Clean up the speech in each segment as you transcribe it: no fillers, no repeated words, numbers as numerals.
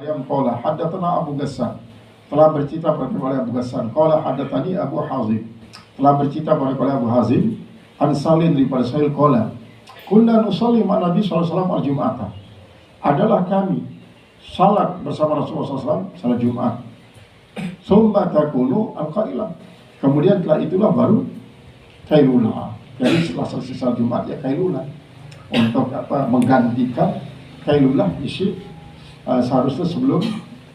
Yang qala haddatsana Abu Ghassan, telah bercerita oleh Abu Ghassan, qala haddatsani Abu Hazim, telah bercerita oleh Abu Hazim, an Salim daripada Sahil qala kunna nusalli ma Nabi sallallahu alaihi wasallam al-Jum'ata, adalah kami salat bersama Rasulullah SAW salat Jumat. Summa takunu al-qailah, kemudian setelah itulah baru kailulah. Jadi setelah selesai salat Jumat ya kailulah, untuk menggantikan kailulah isi seharusnya sebelum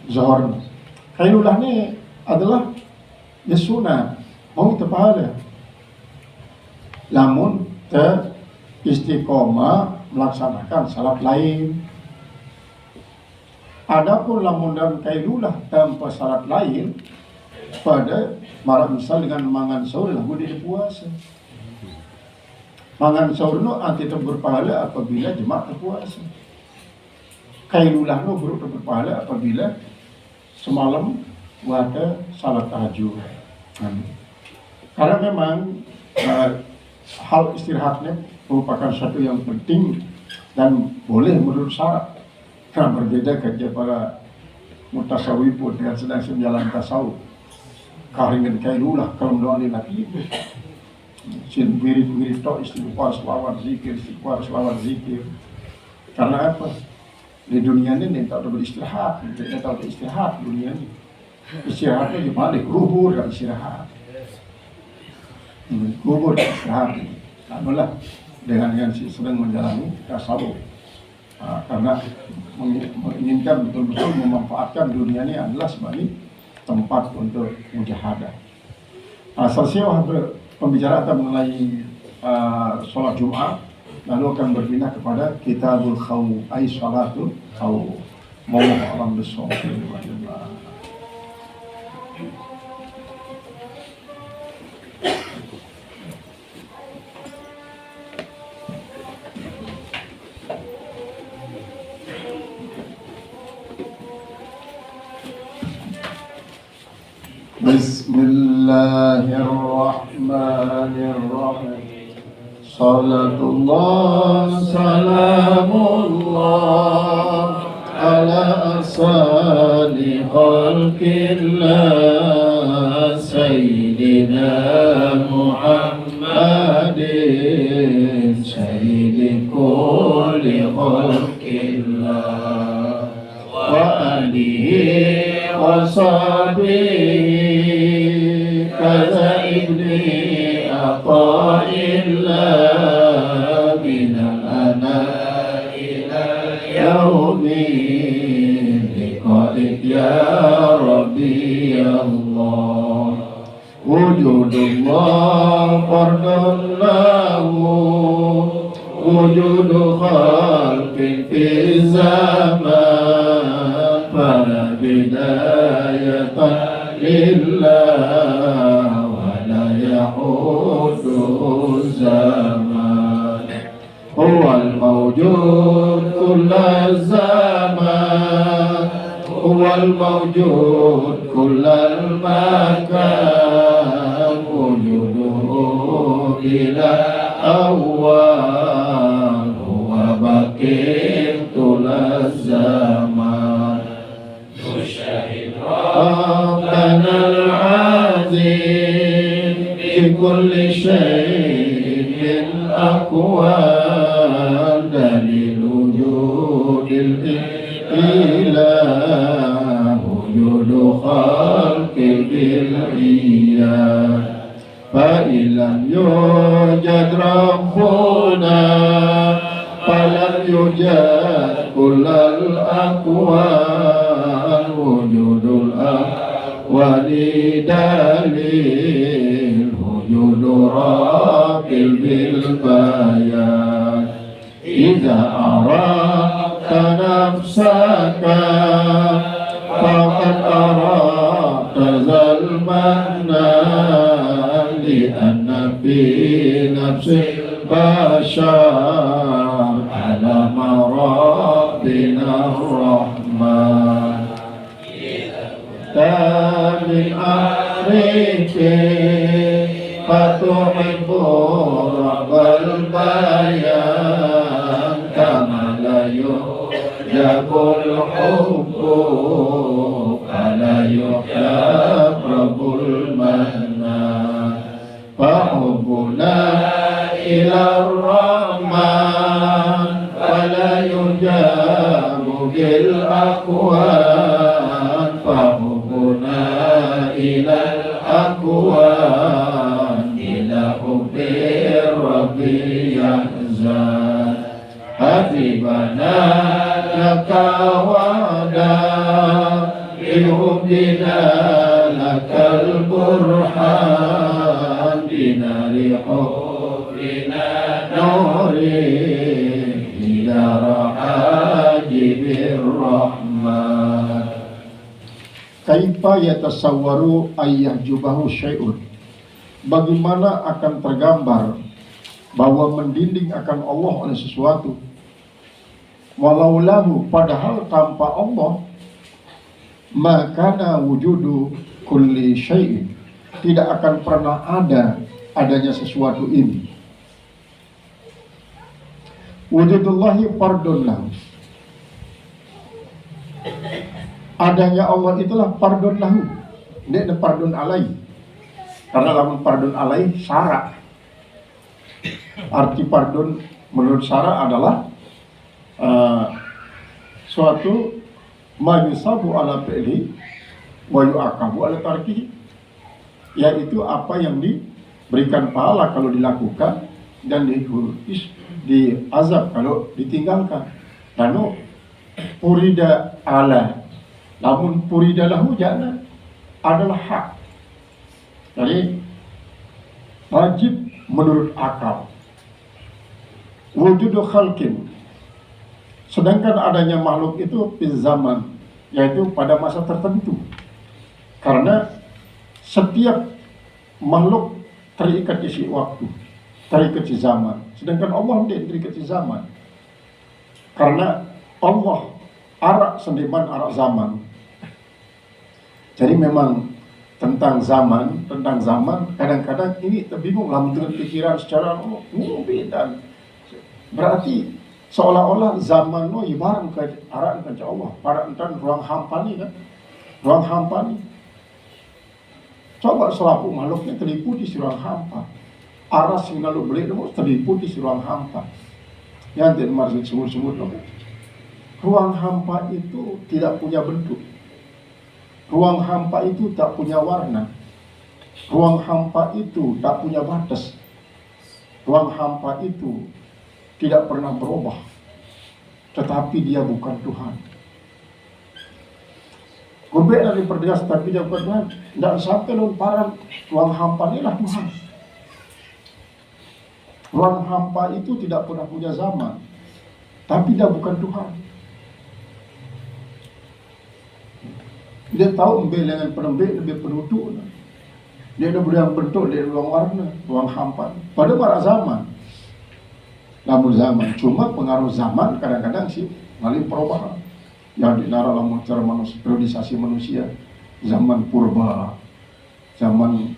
zuhur. Kailulah ini adalah ya sunnah, mau terpahala. Namun istiqomah melaksanakan salat lain. Adapun lamun dan kailulah tanpa salat lain, pada marah misal dengan mangan sahur lah boleh puasa. Mangan sahur no anti berpahala apabila jemaah berpuasa. Kailulah no berpahala apabila semalam ada salat tahajud. Karena memang hal istirahatnya merupakan satu yang penting dan boleh menurut syarat. Karena berbeda kerja para mutasawwifun dengan sedang jalan tasawuf. Karingan kailulah kalau doa ni lagi itu. Sin wirid tok istighfar selawat zikir. Karena apa? Di dunia ini tak ada beristirahat, tidak ada istirahat dunia ini. Istirahatnya di mana? Kubur dan istirahat. Kubur dan istirahat. Alhamdulillah dengan sedang menjalani tasawuf. Karena menginginkan betul-betul memanfaatkan dunia ini adalah sebagai tempat untuk mujahadah. Selesai pembicaraan mengenai sholat Jumat, lalu akan berpindah kepada kitabul khawf, ay sholatul khawf. Wallahu a'lam bishawab. Bismillahirrahmanirrahim. Salatullah salamullah ala asali khalqillah sayyidina Muhammadin sayyidi kulli khalqillah wa alihi wa sahbihi kaza ibni ata'illah minal ana ila yaumin liqa'ik ya Rabbi Allah. Wujudullah fardun lahu wujudu khalqin fi zaman fala bidayatan lillah yahudu zaman huwal mawjud kullal zaman huwal mawjud kullal makan wujuduhu bila awal huwa baqin tulal zaman nusyahid rabbana al-azim بكل شيء من أقوال دليل وجود الإله وجود خلق بالعيان فإن لم يوجد ربنا فلم يوجد كل الأقوال وجود الأقوال دليل وجود راقل بالبيان إذا أردت نفسك فقد أردت ذا المنان لأن في نفس البشر علم ربنا الرحمن من أمرك فتحب رب البيان كما لا يجب الحب الأكوان فهبنا إلى الأكوان إلى حب الرب يحزن حبيبنا لك وعدا بحبنا لك البرهان بنار حبنا نوري إلى رحاجب الرحمن Kaifa yatasawwaru ayyahjubahu syai'un. Bagaimana akan tergambar bahwa mendinding akan Allah oleh sesuatu, walau lahu, padahal tanpa Allah, makana wujudu kulli syai'in, tidak akan pernah adanya sesuatu ini. Wujudullahi fardun lahu, adanya Allah itulah fardun lahu, tidak ada fardun alai. Karena lamun fardun alai syara. Arti fardun menurut syara adalah suatu mayusabu ala fi'li wa yu'aqabu ala tarkihi, yaitu apa yang diberikan pahala kalau dilakukan dan diazab kalau ditinggalkan. Lalu purida ala, namun purida lahu jana adalah hak. Jadi wajib menurut akal. Wujudu khalqin, sedangkan adanya makhluk itu fil zaman, yaitu pada masa tertentu. Karena setiap makhluk terikat di waktu, terikat di zaman. Sedangkan Allah tidak terikat di zaman. Karena Allah arak sendiman, arak zaman. Jadi memang tentang zaman kadang-kadang ini terbingung lah dengan pikiran secara beda. Berarti seolah-olah zaman no ibarat ke arah ke Allah, para entan ruang hampa ni kan, ruang hampa ni. Coba selaku makhluknya terliputi di ruang hampa. Arah sing lalu beli itu terliputi di ruang hampa. Yang tidak maksud semut-semut loh. Ruang hampa itu tidak punya bentuk. Ruang hampa itu tak punya warna. Ruang hampa itu tak punya batas. Ruang hampa itu tidak pernah berubah. Tetapi dia bukan Tuhan. Gobek dari perdegas tapi dia bukan Tuhan. Dan sampai lomparan ruang hampa inilah Tuhan. Ruang hampa itu tidak pernah punya zaman. Tapi dia bukan Tuhan. Dia tahu ambil dengan penembik lebih penduduk. Dia ada beriang bentuk, dia ada ruang warna, ruang hampa. Pada para zaman. Namun zaman, cuma pengaruh zaman kadang-kadang sih melalui perubahan yang dinara dalam cara periodisasi manusia. Zaman purba, zaman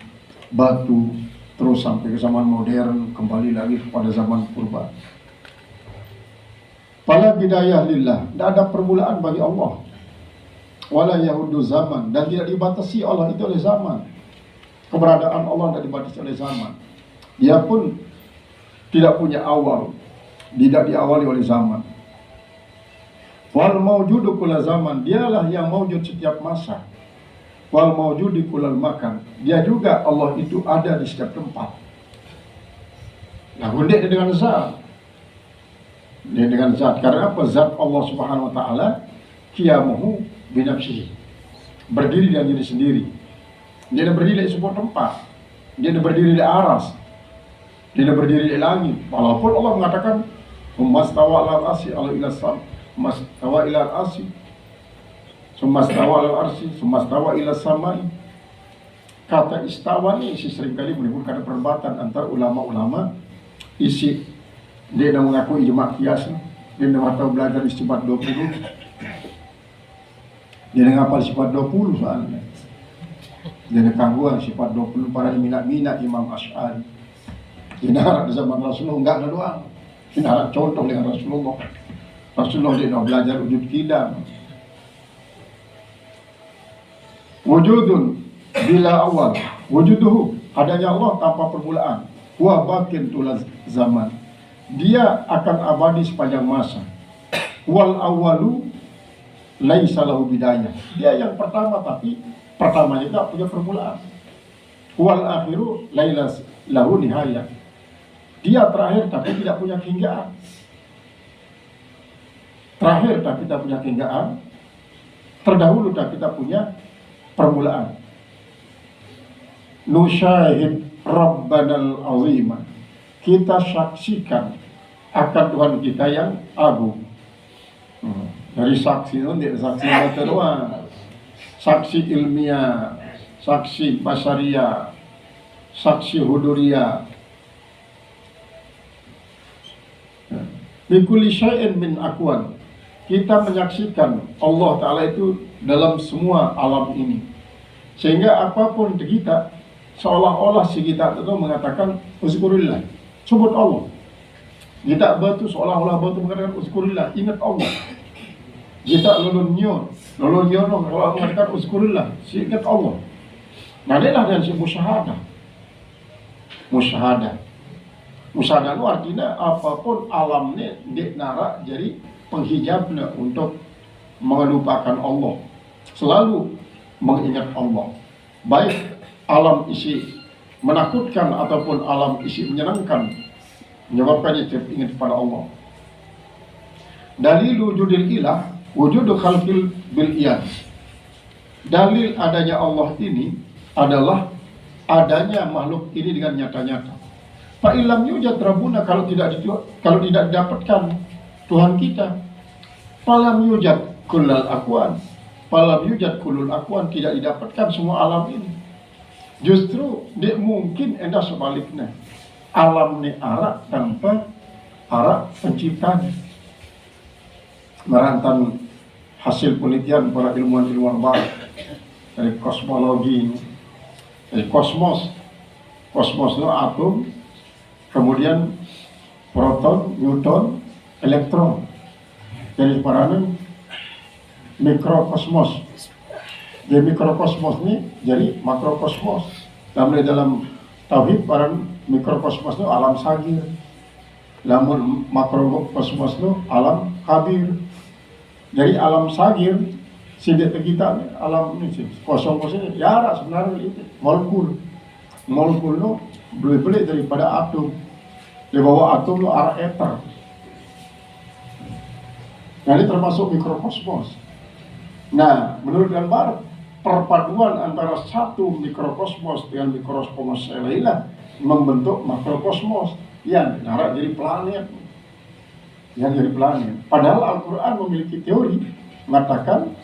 batu, terus sampai ke zaman modern, kembali lagi kepada zaman purba. Fala bidayah lillah, tidak ada permulaan bagi Allah. Wala yahudu zaman, dan tidak dibatasi Allah itu oleh zaman. Keberadaan Allah tidak dibatasi oleh zaman. Dia pun tidak punya awal, tidak diawali oleh zaman. Wal maujudu kula zaman, dialah yang maujud setiap masa. Wal maujudi kulal makan, dia juga Allah itu ada di setiap tempat. Nah, dia dengan zat. Dia dengan zat. Karena apa? Zat Allah Subhanahu wa taala qiyamuhu binafsihi, berdiri dengan diri sendiri. Dia tidak berdiri di sebuah tempat. Dia tidak berdiri di aras. Dia tidak berdiri di langit. Walaupun Allah mengatakan mastawa alal arsi ala ila sam, mastawa ila arsi, sumastawa alal arsi, sumastawa ila samai. Kata istawa ini seringkali menimbulkan perdebatan antara ulama-ulama. Isi dia tidak mengaku ijma' qiyas. Dia tidak tahu belajar istibat 20. Dia nak hafal sifat 20 soalnya. Dia nak kangguan sifat 20 para minat-minat Imam Asy'ari. Dia nak zaman Rasulullah enggak ada doang. Dia nak contoh dengan Rasulullah. Rasulullah dia nak belajar wujud qidam. Wujudun bila awal, wujuduhu, adanya Allah tanpa permulaan. Wa baqin tulaz zaman. Dia akan abadi sepanjang masa. Wal awalu laisa lahu bidayah. Dia yang pertama, tapi pertamanya tidak punya permulaan. Wal akhiru laisa lahu nihayah. Dia terakhir tapi tidak punya kehinggaan. Terakhir tapi tidak punya kehinggaan. Terdahulu tapi tidak punya permulaan. Nusyahid Rabbanal Azimah. Kita saksikan akan Tuhan kita yang agung. Dari saksi itu tidak saksi mata doang. Saksi ilmiah, saksi basaria, saksi huduria. Likulli syai'in min akwan. Kita menyaksikan Allah Ta'ala itu dalam semua alam ini. Sehingga apapun kita, seolah-olah si kita itu mengatakan uzkurillah, sebut Allah. Kita batu seolah-olah batu mengatakan uzkurillah, ingat Allah. Kita lolonyo kalau mengatakan uzkurillah, si ingat Allah. Nah, inilah yang si musyahadah. Musyahadah itu artinya apapun alamnya di nara jadi penghijabnya untuk melupakan Allah. Selalu mengingat Allah. Baik alam isi menakutkan ataupun alam isi menyenangkan, menyebabkan dia ingat pada Allah. Dalil wujudil ilah, wujud khalqil bil iyad. Dalil adanya Allah ini adalah adanya makhluk ini dengan nyata-nyata. Fa illam yujad rabbuna, kalau tidak didapatkan Tuhan kita. Falam yujad kullal akwan. Falam yujad kullul akwan, tidak didapatkan semua alam ini. Justru dia mungkin ada sebaliknya. Alam ni arak tanpa arak penciptaan. Merantan hasil penelitian para ilmuwan barat dari kosmologi, dari kosmos itu atom, kemudian proton, neutron, elektron. Jadi paranen mikrokosmos. Jadi mikrokosmos ini jadi makrokosmos. Dalam tauhid paranen mikrokosmos itu alam sagir. Lamun makrokosmos itu alam kabir. Jadi alam sagir sidik kita alam ini sih kosmos ini ya sebenarnya itu molekul itu lebih daripada atom. Di bawah atom itu arah eter. Nah, ini termasuk mikrokosmos. Nah, menurut gambar perpaduan antara satu mikrokosmos dengan mikrokosmos lainnya membentuk makrokosmos yang nara jadi planet. Yang jadi planet. Padahal Al-Quran memiliki teori mengatakan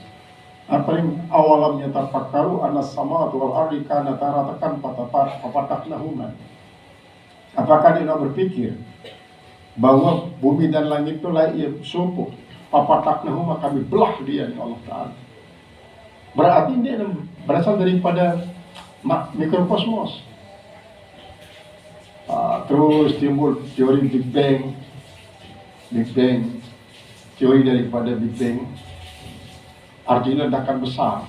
apa yang awalamnya tafakkaru anas samawati wal ardi kana taratakan fafataknahuma. Apakah dia berpikir bahwa bumi dan langit itu layak subuh, fafataknahuma, kami belah dia ya Allah Ta'ala. Berarti dia berasal daripada mikrokosmos. Terus timbul teori Big Bang, teori daripada Big Bang, artinya ledakan besar.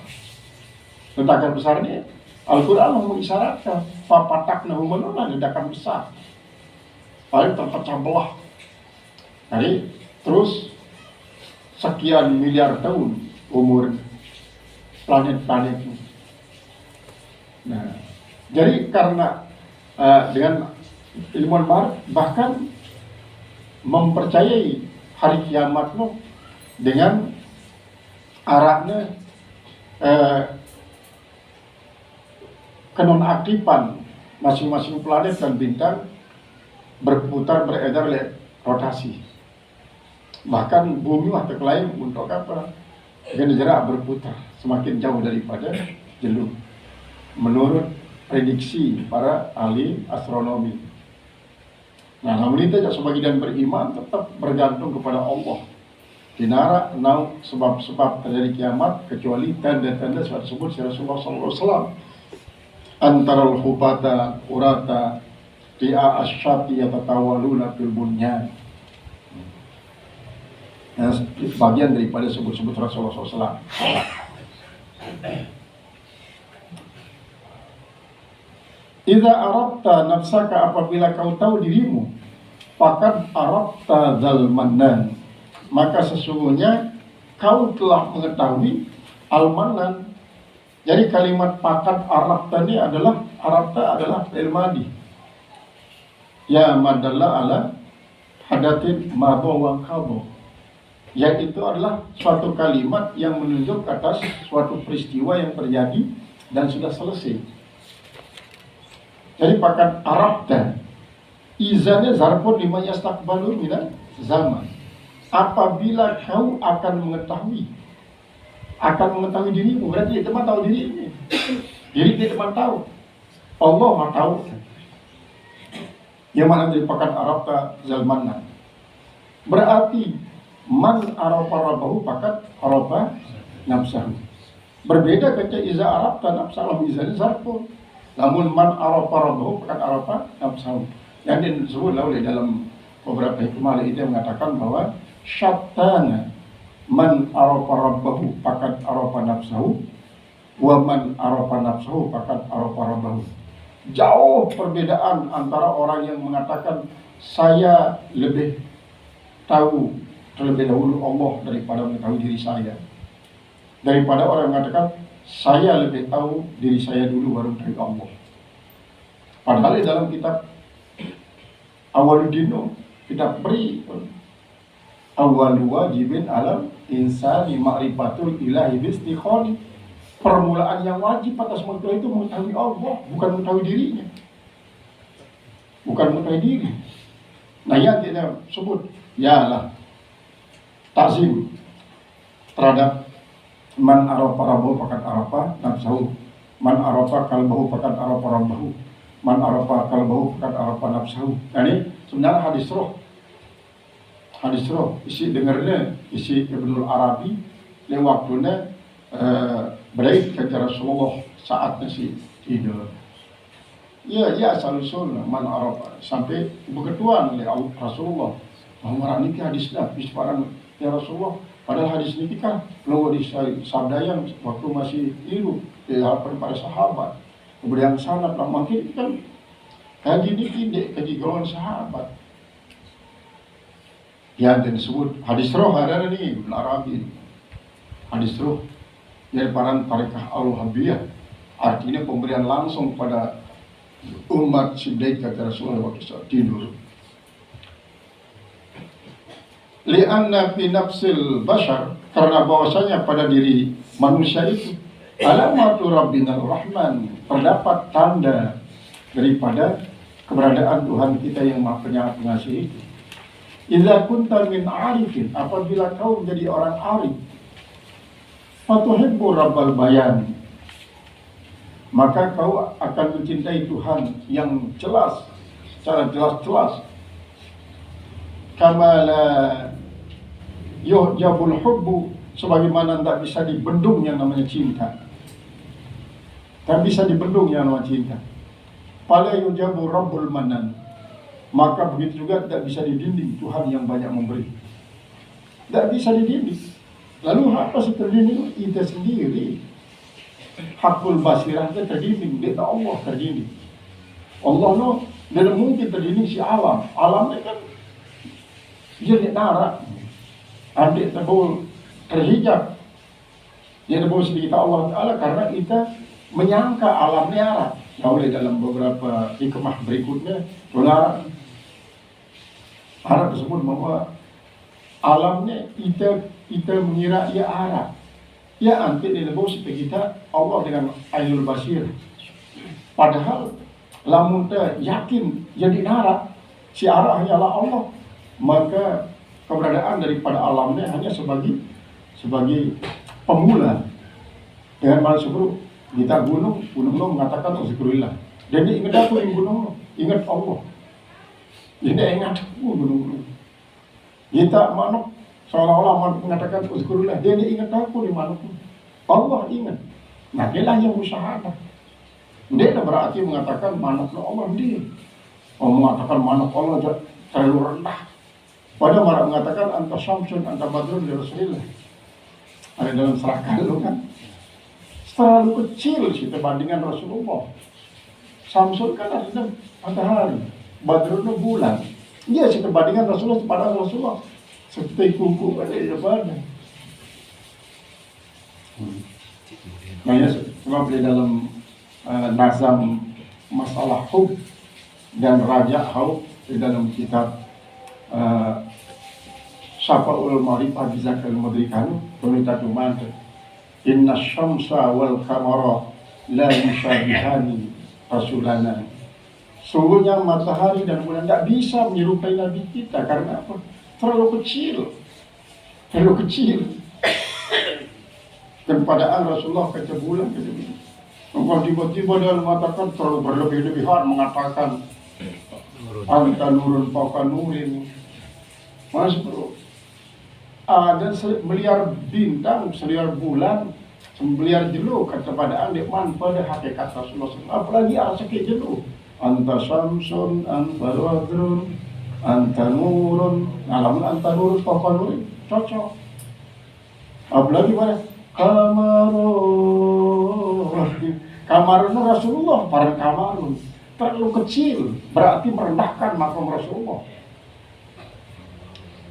Ledakan besar ini Al-Quran mengisyaratkan fafataknahuma, ledakan besar. Paling terpecah belah. Jadi terus sekian miliar tahun umur planet-planet ini. Nah, jadi karena dengan ilmuwan barat bahkan mempercayai hari kiamat dengan arahnya kenonaktifan masing-masing planet dan bintang berputar beredar oleh rotasi. Bahkan bumi waktu lain untuk apa? Dengan jarak berputar semakin jauh daripada jelur. Menurut prediksi para ahli astronomi. Nah, namun itu sebagian beriman tetap bergantung kepada Allah. Dinara enam sebab-sebab terjadi kiamat kecuali tanda-tanda sebut Rasulullah SAW. Antara al-hubata urata ti'a asyati yatatawaluna fil bunyan. Nah, bagian daripada sebut Rasulullah SAW. Idza arabta nafsaka, apabila kau tahu dirimu, faqad arabta zal mannan, maka sesungguhnya kau telah mengetahui al-manan. Jadi kalimat pakat arabta ini adalah fi'il madi. Ya madalla ala hadatin madha wa qadha. Yang itu adalah suatu kalimat yang menunjuk atas suatu peristiwa yang terjadi dan sudah selesai. Jadi pakat arabta izannya zarfun lima yastaqbalu minal zaman. Apabila kau akan mengetahui dirimu, berarti dia teman tahu diri ini. Diri dia teman tahu. Allah mah tahu. Yang mana dari pakat arabta zalmanan. Berarti man arafa rabbahu pakat arafa nafsahu. Berbeda ketika iza arabta nafsahu izan zarfun. Namun man arafa rabbahu pakat arafa nafsahu. Yang disebut oleh dalam beberapa hikmah itu yang mengatakan bahwa syattana man arafa rabbahu pakat arafa nafsahu wa man arafa nafsahu pakat arafa rabbahu. Jauh perbedaan antara orang yang mengatakan saya lebih tahu terlebih dahulu Allah daripada mengetahui diri saya, daripada orang yang mengatakan saya lebih tahu diri saya dulu baru dari Allah. Padahal di dalam kitab Awaludino kita beri awal wajibin alam insani ma'rifatul ilahi bistikhoni. Permulaan yang wajib atas manusia itu mengetahui Allah, bukan mengetahui dirinya, bukan mengetahui diri. Nah yang kita sebut ialah takzim terhadap man arafa rabbahu pakat arafa nafsahu, man arafa kalbahu pakat arafa rabbahu, man arafa kalbahu pakat arafa nafsahu. Nah ini sebenarnya hadis roh isi dengarnya isi Ibnul Arabi lewat waktunya berait ke Rasulullah saat nasi tidur. Ya asal-usul man arafa sampai berketuan oleh Rasulullah. Bahwa ini hadisnya bisparan ya Rasulullah. Padahal hadis ini kan belum disabdayan waktu masih hidup di hadapan para sahabat. Kemudian sangat makin kan kaji ini kaji golongan sahabat. Yang disebut hadis roh ada nih Ibn Arabi. Hadis roh dari para tarekah al-Wahabiyah, artinya pemberian langsung pada umat siddiq kata Rasulullah waktu saat tidur. Li'anna fi nafsil bashar, karena bahwasanya pada diri manusia itu alamatu rabbinal rahman, terdapat tanda daripada keberadaan Tuhan kita yang Maha Penyayang Pengasih itu. Idza kunta min arifin, apabila kau menjadi orang arif, fatuhibbu rabbal bayan, maka kau akan mencintai Tuhan yang jelas, secara jelas-jelas. Kama la yuhjabul hubbu, sebagaimana tidak bisa dibendung yang namanya cinta. Tak bisa dibendung yang namanya cinta. Fala yuhjabu rabbul manan, maka begitu juga tidak bisa didinding Tuhan yang banyak memberi. Tidak bisa didinding. Lalu apa sih terdinding? Kita sendiri. Hakul basirah itu terdinding. Dia tak Allah terdinding. Allah no, tidak mungkin terdinding si alam. Alamnya kan jadi narak. Adik tebul terhijab. Dia tebul sedikit Allah Ta'ala karena kita menyangka alamnya narak. Oleh dalam beberapa hikmah berikutnya, Arab tersebut bahwa alamnya kita mengira ia arah. Ya nanti dilebur seperti kita Allah dengan ainul basir. Padahal lamun yakin jadi nara si arah hanyalah Allah, maka keberadaan daripada alamnya hanya sebagai pemula. Dengan bahasa Sukru kita gunung lo mengatakan uzkurullah. Dan dia ingat aku yang gunung, ingat Allah. Dia ingat aku gunung. Kita manuk seolah-olah manuk mengatakan uzkurullah. Dia ingat aku di manuk. Allah ingat. Nah dialah yang musyahadah. Dia tidak berarti mengatakan manuk Allah dia. Mengatakan manuk Allah terlalu rendah. Padahal malah mengatakan anta syamsun anta badrun li Rasulillah. Ada dalam serahkan lo kan. Terlalu kecil sih perbandingan Rasulullah. Samsul kan artinya matahari, Badrun itu bulan. Dia sih perbandingan Rasulullah kepada Rasulullah seperti kuku pada depannya. Nah ya, sebab di dalam nazam masalah hub dan raja hub di dalam kitab Syafa'ul Ma'rifah Bizakal Mudrikan pemerintah Tuhan, inna syamsa wal kamara la yushabihani rasulana. Sungguhnya matahari dan bulan tidak bisa menyerupai Nabi kita. Karena apa? Terlalu kecil. Terlalu kecil. Dan padaan Rasulullah kata bulan kata bulan. Kalau tiba-tiba dia mengatakan terlalu berlebih-lebihan, mengatakan anta nurun fauqa nurin. Masih perlu. Dan meliar bintang, seliar bulan, sembeliar jelu kata padaan dekman pada hakikat Rasulullah SAW. Apalagi sakit jelu. Anta syamsun, anta badrun, anta nurun. Alamun anta nurun fauqa nurin. Cocok. Apalagi pada Kamarun Rasulullah, para kamarun terlalu kecil, berarti merendahkan makam Rasulullah.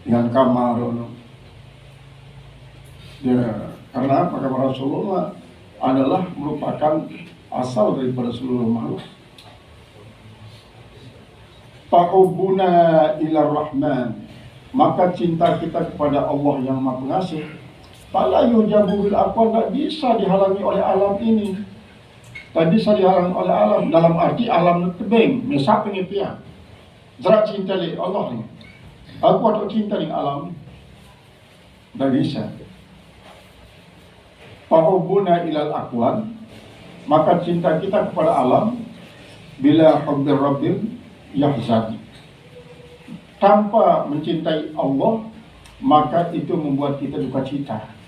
Dengan kamarun, ya, karena apa? Kamar Rasulullah adalah merupakan asal daripada seluruh makhluk. Ta'ubuna ila Rahman, maka cinta kita kepada Allah yang Maha Pengasih. Fala yujabu bil aqwal, tak bisa dihalangi oleh alam ini. Tak bisa dihalangi oleh alam, dalam arti alam tebing, mesak pengepian. Zerat cinta li Allah ni. Aku ada cinta dengan alam. Tak bisa. Fa'ubuna ilal aqwal, maka cinta kita kepada alam bila hubbir rabbil yahzadi. Tanpa mencintai Allah, maka itu membuat kita duka cita.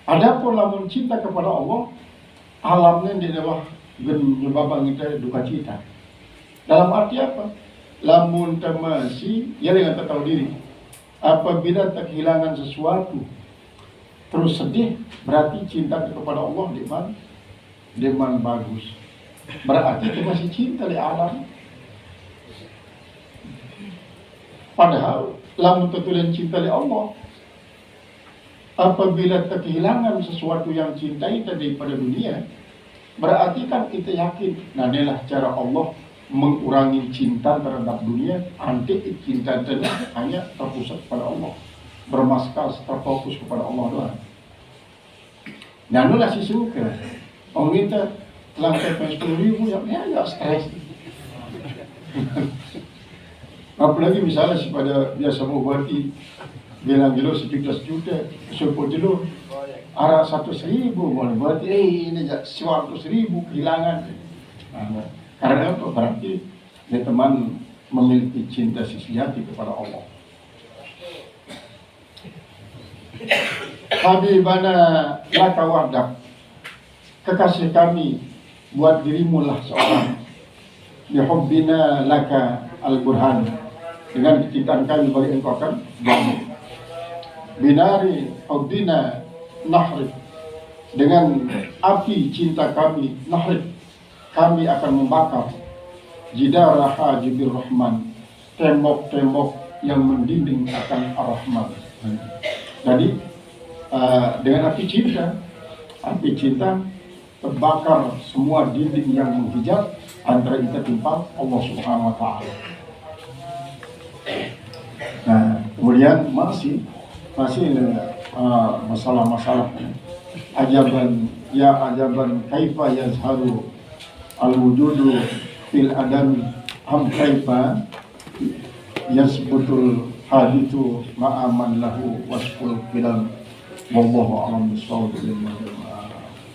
Adapun lamun cinta kepada Allah, alamnya di bawah menyebabkan kita duka cita. Dalam arti apa? Lamun temasi, ya dengan tak tahu diri. Apabila tak kehilangan sesuatu, terus sedih, berarti cinta kepada Allah deman bagus. Berarti kita masih cinta di alam. Padahal lamun tertulen cinta di Allah, apabila kita kehilangan sesuatu yang cintai daripada dunia, berarti kan kita yakin, nah inilah cara Allah mengurangi cinta terhadap dunia. Nanti cinta itu hanya terpusat kepada Allah, bermaskas, terfokus kepada Allah doang. Nah inilah si suka. Orang kita langkah 10.000 ya stres. Apalagi misalnya pada biasa mau berarti bilang jelo 17 juta, sepuluh jelo arah 100.000 boleh berarti ini 100.000 kehilangan. Karena apa? Berarti dia teman memiliki cinta sejati kepada Allah. Habibana laka wardak, kekasih kami buat dirimu lah seorang. Bihubbina laka al-burhan, dengan kecintaan kami bagi engkau kan bangun. Binari hubbina nahrib, dengan api cinta kami nahrib, kami akan membakar jidara hajibir rahman, tembok-tembok yang mendinding akan ar-rahman. Jadi dengan api cinta terbakar semua dinding yang menghijab antara kita tempat Allah Subhanahu wa Ta'ala. Nah, kemudian masih masalah-masalah ajaban kaifa yazharu al-wujudu fil adam am kaifa yasbutul hadithu ma'aman lahu wasful kilam wallahu a'lam bissawab.